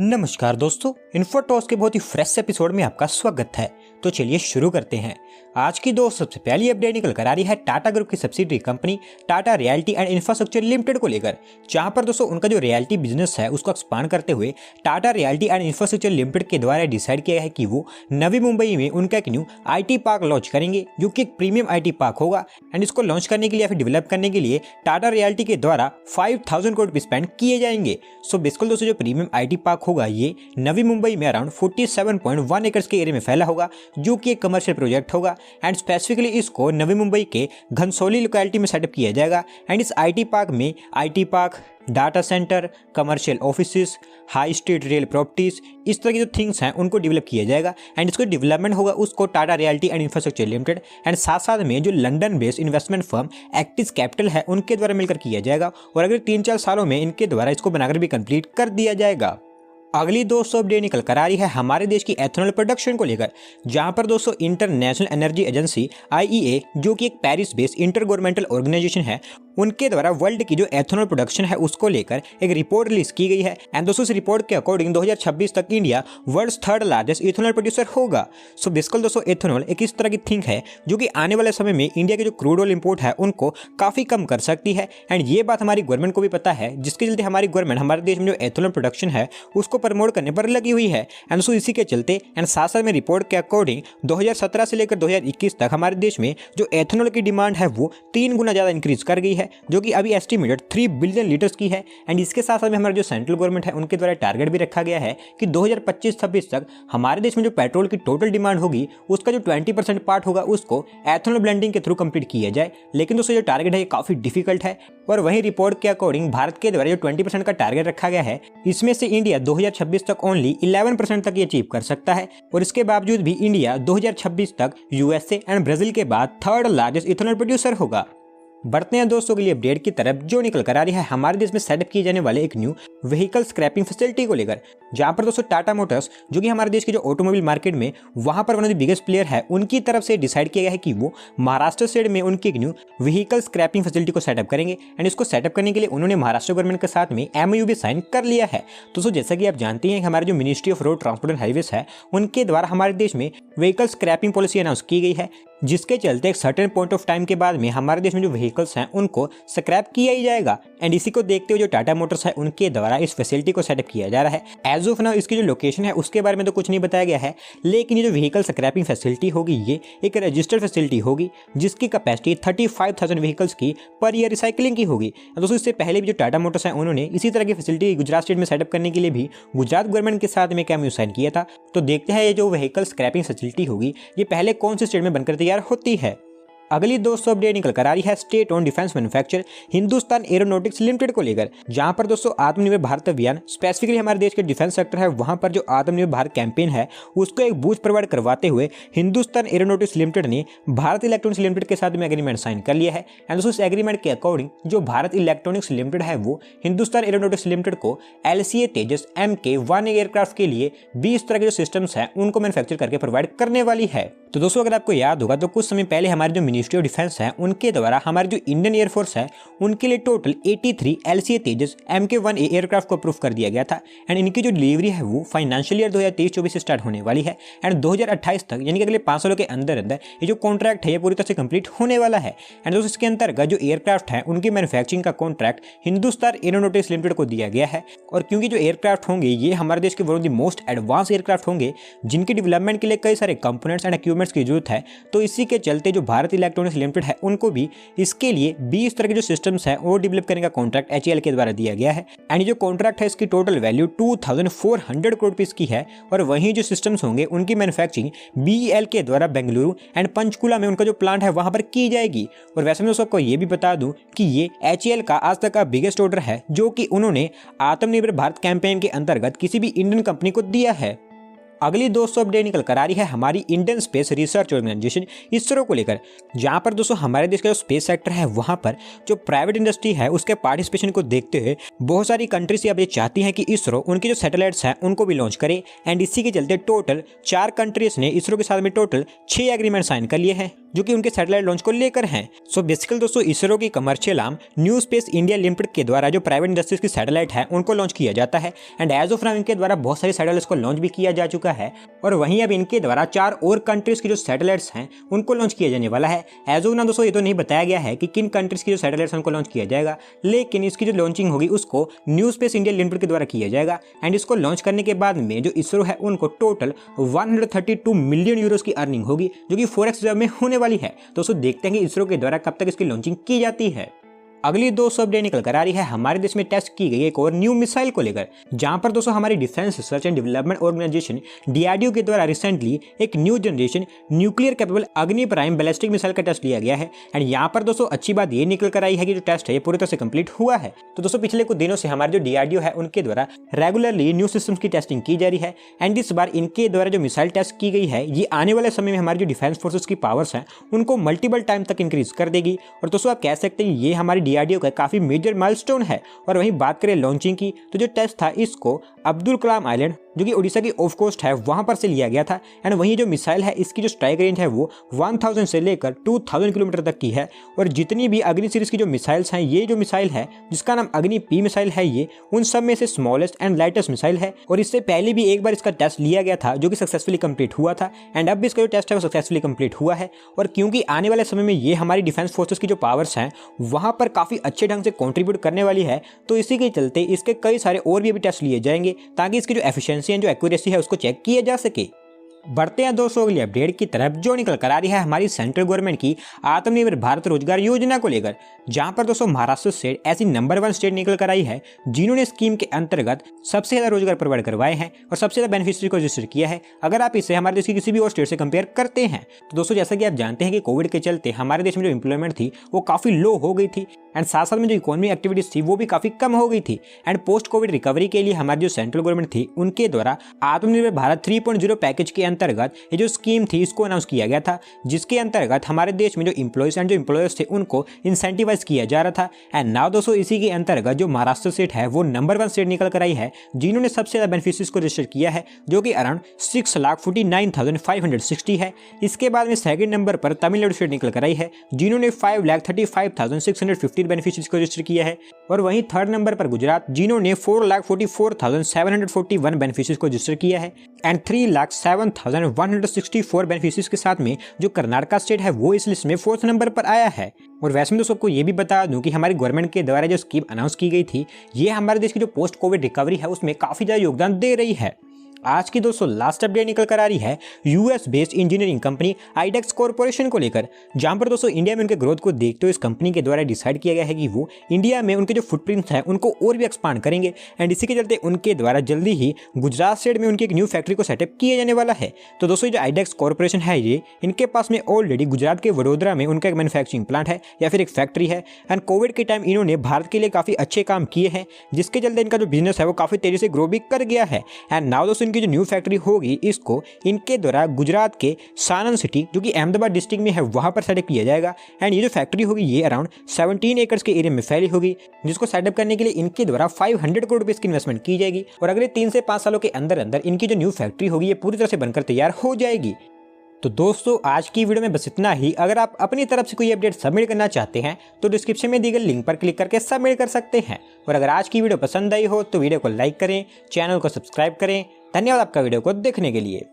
नमस्कार दोस्तों, इन्फोटॉस के बहुत ही फ्रेश एपिसोड में आपका स्वागत है। तो चलिए शुरू करते हैं। आज की सबसे पहली अपडेट निकल कर आ रही है टाटा ग्रुप की subsidiary company Tata realty and infrastructure limited को लेकर, जहां पर दोस्तों उनका जो रियल्टी बिजनेस है उसको एक्सपांड करते हुए Tata realty and infrastructure limited के द्वारा डिसाइड किया है कि वो नवी मुंबई में उनका एक न्यू IT पार्क लॉन्च करेंगे, जो कि एक प्रीमियम IT पार्क होगा। एंड इसको लॉन्च करने के लिए या फिर डेवलप करने के लिए टाटा रियल्टी के द्वारा 5000 करोड़ स्पेंड किए जाएंगे। सो बेसिकली दोस्तों जो प्रीमियम IT पार्क होगा ये नवी मुंबई में अराउंड 47.1 एकड़ के एरिया में फैला होगा, जो कि एक कमर्शियल प्रोजेक्ट होगा। एंड स्पेसिफिकली इसको नवी मुंबई के घनसोली लोकेलिटी में सेटअप किया जाएगा। एंड इस IT पार्क में IT park, data centre, commercial offices, high street real properties, इस तरह की जो थिंग्स हैं उनको डेवलप किया जाएगा। एंड इसको डेवलपमेंट होगा उसको Tata realty and infrastructure limited and साथ साथ में जो London based investment firm Actis Capital है उनके द्वारा मिलकर किया जाएगा। और अगले 3-4 सालों में इनके द्वारा इसको बनाकर भी कंप्लीट कर दिया जाएगा। अगली अपडेट निकल कर आ रही है हमारे देश की एथेनॉल प्रोडक्शन को लेकर, जहां पर दोस्तों इंटरनेशनल एनर्जी एजेंसी IEA, जो कि एक Paris based intergovernmental organisation है, उनके द्वारा वर्ल्ड की जो एथेनॉल प्रोडक्शन है उसको लेकर एक रिपोर्ट रिलीज की गई है। एंड दोस्तों इस रिपोर्ट के अकॉर्डिंग 2026 तक India world 3rd largest ethanol producer होगा। सो बेसिकली दोस्तों एथेनॉल एक इस तरह की थिंग है जो कि आने वाले समय में इंडिया के जो क्रूड ऑयल इंपोर्ट है उनको काफी कम कर सकती है। एंड ये बात हमारी गवर्नमेंट को भी पता है, जिसके चलते हमारी गवर्नमेंट हमारे देश में जो एथेनॉल प्रोडक्शन है उसको प्रमोट करने पर लगी हुई है। एंड सो इसी के चलते एंड साथ साथ में रिपोर्ट के अकॉर्डिंग 2017 से लेकर 2021 तक हमारे देश में जो एथेनॉल की डिमांड है वो 3 गुना ज्यादा इंक्रीज कर गई है, जो कि अभी एस्टिमेटेड 3 बिलियन लीटर्स की है। एंड इसके साथ साथ में हमारा जो सेंट्रल गवर्नमेंट है उनके द्वारा टारगेट भी रखा गया है कि 2025-26 तक हमारे देश में जो पेट्रोल की टोटल डिमांड होगी उसका जो 20% पार्ट होगा उसको एथेनॉल ब्लेंडिंग के थ्रू कंप्लीट किया जाए। लेकिन दोस्तों जो टारगेट है ये काफी डिफिकल्ट है। और वहीं रिपोर्ट के अकॉर्डिंग भारत के द्वारा जो 20% का टारगेट रखा गया है, इसमें से इंडिया 2026 तक ओनली 11% तक ये अचीव कर सकता है। और इसके बावजूद भी इंडिया 2026 तक USA एंड ब्राजील के बाद 3rd लार्जेस्ट इथेनॉल प्रोड्यूसर होगा। बढ़ते हैं दोस्तों के लिए अपडेट की तरफ, जो निकल कर आ रही है हमारे देश में सेटअप किए जाने वाले एक न्यू व्हीकल स्क्रैपिंग फैसिलिटी को लेकर, जहां पर दोस्तों टाटा मोटर्स, जो कि हमारे देश के जो ऑटोमोबाइल मार्केट में वहां पर one of the biggest player है, उनकी तरफ से डिसाइड किया गया है कि वो महाराष्ट्र स्टेट में उनकी एक न्यू व्हीकल स्क्रैपिंग फैसिलिटी को सेटअप करेंगे। एंड इसको सेटअप करने के लिए उन्होंने महाराष्ट्र गवर्नमेंट के साथ में MOU भी साइन कर लिया है। दोस्तों जैसा कि आप जानते हैं कि हमारे जो ministry of road transport and highways है उनके द्वारा हमारे देश में व्हीकल स्क्रैपिंग पॉलिसी अनाउंस की गई है, जिसके चलते एक सर्टेन पॉइंट ऑफ टाइम के बाद में हमारे देश में जो व्हीकल्स हैं उनको स्क्रैप किया ही जाएगा। एंड इसी को देखते हुए जो टाटा मोटर्स है उनके द्वारा इस फैसिलिटी को सेटअप किया जा रहा है। एज ऑफ नाउ इसकी जो लोकेशन है उसके बारे में तो कुछ नहीं बताया गया है, लेकिन ये जो व्हीकल स्क्रैपिंग फैसिलिटी होगी ये एक रजिस्टर्ड फैसिलिटी होगी, जिसकी कैपेसिटी 35,000 व्हीकल्स की पर ईयर रिसाइकलिंग की होगी। दोस्तों इससे पहले भी जो टाटा मोटर्स है उन्होंने इसी तरह की फैसिलिटी गुजरात स्टेट में सेटअप करने के लिए भी गुजरात गवर्नमेंट के साथ में MOU साइन किया था। तो देखते हैं ये जो व्हीकल स्क्रैपिंग फैसिलिटी होगी ये पहले कौन से स्टेट में बनकर तैयार होती है। अगली अपडेट निकल कर आ रही है state on defence manufacture Hindustan aeronautics limited को लेकर, जहां पर दोस्तों आत्मनिर्भर भारत अभियान, स्पेसिफिकली हमारे देश के डिफेंस सेक्टर है वहां पर जो आत्मनिर्भर भारत कैंपेन है उसको एक बूस्ट प्रोवाइड करवाते हुए हिंदुस्तान एरोनॉटिक्स लिमिटेड ने भारत इलेक्ट्रॉनिक्स लिमिटेड के साथ में एग्रीमेंट साइन कर लिया है। एंड दोस्तों इस एग्रीमेंट के अकॉर्डिंग जो भारत इलेक्ट्रॉनिक्स लिमिटेड है वो हिंदुस्तान एरोनॉटिक्स लिमिटेड को LCA तेजस MK-1 एयरक्राफ्ट के लिए 20 तरह के जो सिस्टम्स हैं उनको मैन्युफैक्चर करके प्रोवाइड करने वाली है। तो दोस्तों अगर आपको याद होगा तो कुछ समय पहले हमारे जो मिनिस्ट्री ऑफ डिफेंस है उनके द्वारा हमारे जो इंडियन एयरफोर्स है उनके लिए टोटल 83 LCA तेजस MK-1 एयरक्राफ्ट को अप्रूव कर दिया गया था। एंड इनकी जो डिलीवरी है वो फाइनेंशियल ईयर 2023-24 से स्टार्ट होने वाली है। एंड 2028 तक यानी कि अगले 5 सालों के अंदर अंदर ये जो कॉन्ट्रैक्ट है ये पूरी तरह से कंप्लीट होने वाला है। एंड दोस्तों इसके अंतर्गत जो एयरक्राफ्ट है उनकी मैन्युफैक्चरिंग का कॉन्ट्रैक्ट हिंदुस्तान एरोनॉटिक्स लिमिटेड को दिया गया है। और क्योंकि जो एयरक्राफ्ट होंगे ये हमारे देश के one of the most advance aircraft होंगे, जिनकी डेवलपमेंट के लिए कई सारे कंपोनेंट्स एंड इक्विपमेंट्स की जरूरत है, तो इसी के चलते जो भारत इलेक्ट्रॉनिक्स लिमिटेड है उनको भी इसके लिए 20 तरह के जो सिस्टम्स हैं वो डेवलप करने का कॉन्ट्रैक्ट HAL के द्वारा दिया गया है। एंड जो कॉन्ट्रैक्ट है इसकी टोटल वैल्यू 2400 करोड़ रुपीस की है। और वहीं जो सिस्टम्स होंगे उनकी मैन्युफैक्चरिंग BEL के द्वारा बेंगलुरु एंड पंचकुला में उनका जो प्लांट है वहां पर की जाएगी। और वैसे मैं सबको ये भी बता दूं कि ये HAL का आज तक का बिगेस्ट ऑर्डर है जो कि उन्होंने आत्मनिर्भर भारत कैंपेन के अंतर्गत किसी भी इंडियन कंपनी को दिया है। अगली दोस्तों अपडेट निकल कर आ रही है हमारी Indian space research organisation ISRO को लेकर, जहां पर दोस्तों हमारे देश का जो स्पेस सेक्टर है वहां पर जो प्राइवेट इंडस्ट्री है उसके पार्टिसिपेशन को देखते हुए बहुत सारी कंट्रीज अब ये चाहती हैं कि इसरो उनके जो सैटेलाइट्स हैं उनको भी लॉन्च करे। एंड इसी के चलते टोटल 4 कंट्रीज ने इसरो के साथ में टोटल 6 एग्रीमेंट साइन कर लिए हैं जो कि उनके सैटेलाइट लॉन्च को लेकर हैं। सो बेसिकली दोस्तों इसरो की commercial arm new space India limited के द्वारा जो प्राइवेट इंडस्ट्रीज की सैटेलाइट है उनको लॉन्च किया जाता है। एंड एज ऑफ नाउ इनके द्वारा बहुत सारी सैटेलाइट्स को लॉन्च भी किया जा चुका है और वहीं अब इनके द्वारा 4 और कंट्रीज की जो सैटेलाइट्स हैं उनको लॉन्च किया जाने वाला है। एज ऑफ नाउ दोस्तों ये तो नहीं बताया गया है कि किन कंट्रीज की जो सैटेलाइट्स उनको लॉन्च किया जाएगा, लेकिन इसकी जो लॉन्चिंग होगी उसको न्यू स्पेस इंडिया लिमिटेड के द्वारा किया जाएगा। एंड इसको लॉन्च करने के बाद में जो इसरो है उनको टोटल 132 मिलियन यूरोज की अर्निंग होगी जो कि 4x में होने वाली है। दोस्तों देखते हैं कि इसरो के द्वारा कब तक इसकी लॉन्चिंग की जाती है। अगली दोस्तों अपडेट निकल कर आ रही है हमारे देश में टेस्ट की गई एक और न्यू मिसाइल को लेकर, जहां पर दोस्तों हमारी defence research and development organisation DRDO के द्वारा रिसेंटली एक new generation nuclear capable Agni prime ballistic missile का टेस्ट लिया गया है। एंड यहां पर दोस्तों अच्छी बात ये निकल कर आई है कि जो टेस्ट है ये पूरी तरह से कंप्लीट हुआ है। तो दोस्तों पिछले कुछ दिनों से हमारे जो DRDO है उनके द्वारा रेगुलरली न्यू सिस्टम्स की टेस्टिंग की जा रही है। एंड इस बार इनके द्वारा जो मिसाइल टेस्ट की गई है ये आने वाले समय में हमारी जो डिफेंस फोर्सेस की पावर्स हैं उनको मल्टीपल टाइम तक इंक्रीज कर देगी। और दोस्तों आप कह सकते हैं ये हमारी DRDO का काफी मेजर माइलस्टोन है। और वहीं बात करें लॉन्चिंग की तो जो टेस्ट था इसको अब्दुल कलाम आइलैंड जो कि उड़ीसा की ऑफ कोस्ट है वहां पर से लिया गया था। एंड वहीं जो मिसाइल है इसकी जो स्ट्राइक रेंज है वो 1000 से लेकर 2000 किलोमीटर तक की है। और जितनी भी अग्नि सीरीज की जो मिसाइल्स हैं ये जो मिसाइल है जिसका नाम अग्नि P मिसाइल है ये उन सब में से स्मॉलेस्ट एंड लाइटेस्ट मिसाइल है। और इससे पहले भी एक बार इसका टेस्ट लिया गया था जो कि सक्सेसफुली कंप्लीट हुआ था। एंड अब भी इसका जो टेस्ट है वो सक्सेसफुली कंप्लीट हुआ है। और क्योंकि आने वाले समय में ये हमारी डिफेंस फोर्सेस की जो पावर्स हैं वहां पर काफी अच्छे ढंग से कॉन्ट्रीब्यूट करने वाली है, तो इसी के चलते इसके कई सारे और भी टेस्ट लिए जाएंगे ताकि इसकी जो एफिशिएंसी एंड जो एक्यूरेसी है उसको चेक किया जा सके। बढ़ते हैं दोस्तों अगली अपडेट की तरफ जो निकल कर आ रही है हमारी सेंट्रल गवर्नमेंट की आत्मनिर्भर भारत रोजगार योजना को लेकर, जहां पर दोस्तों महाराष्ट्र स्टेट ऐसी नंबर 1 स्टेट निकल कर आई है जिन्होंने स्कीम के अंतर्गत सबसे ज्यादा रोजगार प्रोवाइड करवाए हैं और सबसे ज्यादा बेनिफिशियरी को रजिस्टर किया है। अगर आप इसे हमारे देश की किसी भी और स्टेट से कंपेयर करते हैं तो दोस्तों जैसा कि आप जानते हैं कि कोविड के चलते हमारे देश में जो एम्प्लॉयमेंट थी वो काफी लो हो गई थी। एंड साथ साथ में जो इकोनॉमिक एक्टिविटीज थी वो भी काफी कम हो गई थी। एंड पोस्ट कोविड रिकवरी के लिए हमारी जो सेंट्रल गवर्नमेंट थी उनके द्वारा आत्मनिर्भर भारत 3.0 पैकेज के अंतर्गत ये जो स्कीम थी इसको अनाउंस किया गया था, जिसके अंतर्गत हमारे देश में जो इम्प्लॉयज एंड जो एम्प्लॉयर्स थे उनको इंसेंटिवाइज किया जा रहा था। एंड नाउ दोस्तों इसी के अंतर्गत जो महाराष्ट्र स्टेट है वो नंबर 1 स्टेट निकल कर आई है जिन्होंने सबसे ज्यादा बेनिफिशियरीज को रजिस्टर किया है जो कि अराउंड 6,49,560 है। इसके बाद में सेकंड नंबर पर तमिलनाडु स्टेट निकल कर आई है जिन्होंने 5,35,650 बेनिफिशियरीज को रजिस्टर किया है। और वहीं थर्ड नंबर पर गुजरात जिन्होंने 4,44,741 बेनिफिशियरीज को रजिस्टर किया है। एंड 3,07,164 बेनिफिशियरीज के साथ में जो कर्नाटका स्टेट है वो इस लिस्ट में 4th नंबर पर आया है। और वैसे में तो सबको ये भी बता दूं कि हमारी गवर्नमेंट के द्वारा जो स्कीम अनाउंस की गई थी ये हमारे देश की जो पोस्ट कोविड रिकवरी है उसमें काफी ज्यादा योगदान दे रही है। आज की दोस्तों लास्ट अपडेट निकल कर आ रही है US based engineering company iDEX corporation को लेकर, जहां पर दोस्तों इंडिया में उनके ग्रोथ को देखते हुए इस कंपनी के द्वारा डिसाइड किया गया है कि वो इंडिया में उनके जो फुटप्रिंट्स हैं उनको और भी एक्सपांड करेंगे। एंड इसी के चलते उनके द्वारा जल्दी ही गुजरात स्टेट में उनकी एक न्यू फैक्ट्री को सेटअप किया जाने वाला है। तो दोस्तों जो आइडेक्स कॉर्पोरेशन है ये इनके पास में ऑलरेडी गुजरात के वडोदरा में उनका एक मैन्युफैक्चरिंग प्लांट है या फिर एक फैक्ट्री है। एंड कोविड के टाइम इन्होंने भारत के लिए काफी अच्छे काम किए हैं जिसके चलते इनका जो बिजनेस है वो काफी तेजी से ग्रो भी कर गया है। एंड नाउ दोस्तों इनकी जो न्यू फैक्ट्री होगी इसको इनके द्वारा गुजरात के सानन सिटी जो कि अहमदाबाद डिस्ट्रिक्ट में है वहां पर सेटअप किया जाएगा। एंड ये जो फैक्ट्री होगी ये अराउंड 17 एकड़ के एरिया में फैली होगी, जिसको सेटअप करने के लिए इनके द्वारा 500 करोड़ रुपए की इन्वेस्टमेंट की जाएगी। और अगले 3 से 5 सालों के अंदर अंदर इनकी जो न्यू फैक्ट्री होगी ये पूरी तरह से बनकर तैयार हो जाएगी। तो दोस्तों आज की वीडियो में बस इतना ही। अगर आप अपनी तरफ से कोई अपडेट सबमिट करना चाहते हैं तो डिस्क्रिप्शन में दी गई लिंक पर क्लिक करके सबमिट कर सकते हैं। और अगर आज की वीडियो पसंद आई हो तो वीडियो को लाइक करें, चैनल को सब्सक्राइब करें। धन्यवाद आपका वीडियो को देखने के लिए।